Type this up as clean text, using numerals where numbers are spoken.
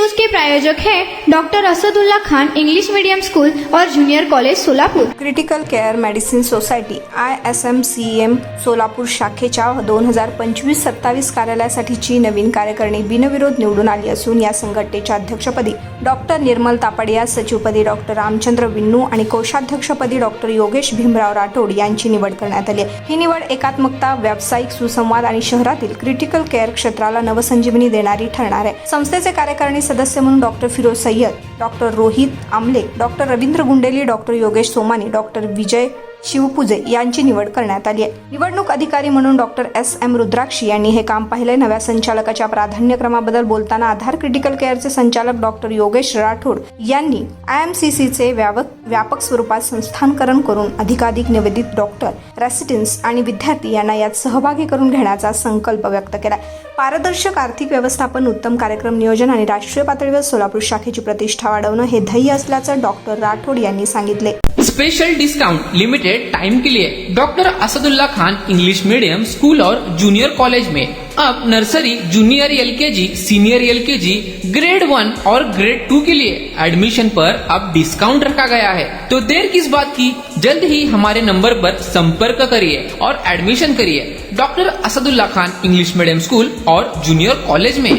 News के प्रायोजक हैं doctor Asadullah Khan English medium school और junior college Solapur. Critical care medicine society ISMCM Solapur शाखेच्या 2025-27 कार्यालयासाठीची नवीन कार्यकारिणी बिनविरोध निवडून आली असून या संघटनेच्या अध्यक्षपदी डॉक्टर निर्मल तापडिया, सचिवपदी डॉक्टर रामचंद्र विन्नू आणि कोषाध्यक्षपदी डॉक्टर योगेश भीमराव राठोड यांची निवड करण्यात आली आहे। ही निवड एकात्मकता, व्यावसायिक सुसंवाद आणि शहरातील क्रिटिकल केअर क्षेत्राला नवसंजीवनी देणारी ठरणार आहे। संस्थेचे कार्यकारिणी सदस्य म्हणून doctor Firoz Sayyed, doctor Rohit Amle, doctor Ravindra Gundeli, doctor Yogesh Somani, doctor Vijay Shivpuje यांची निवड करण्यात आली आहे। निवडणूक अधिकारी म्हणून डॉक्टर SM रुद्राक्षी यांनी हे काम पाहिले। नव्या संचालकाच्या प्राधान्यक्रमाबद्दल बोलताना आधार क्रिटिकल केअरचे संचालक डॉक्टर योगेश राठोड यांनी IMCCचे व्यापक स्वरूपात संस्थानकरण करून अधिकाधिक निवेदित डॉक्टर, रेसिडेंट्स आणि विद्यार्थी यांना यात सहभागी करून घेण्याचा संकल्प व्यक्त केला। पारदर्शक आर्थिक व्यवस्थापन, उत्तम कार्यक्रम नियोजन आणि राष्ट्रीय पातळीवर सोलापूर शाखेची प्रतिष्ठा वाढवणं हे ध्येय असल्याचं डॉक्टर राठोड यांनी सांगितले। स्पेशल डिस्काउंट लिमिटेड टाइम के लिए doctor Asadullah Khan English medium school और जूनियर कॉलेज में अब nursery, junior LKG, senior LKG, grade 1 और ग्रेड 2 के लिए एडमिशन पर अब डिस्काउंट रखा गया है। तो देर किस बात की, जल्द ही हमारे नंबर पर संपर्क करिए और एडमिशन करिए doctor Asadullah Khan English medium school और जूनियर कॉलेज में।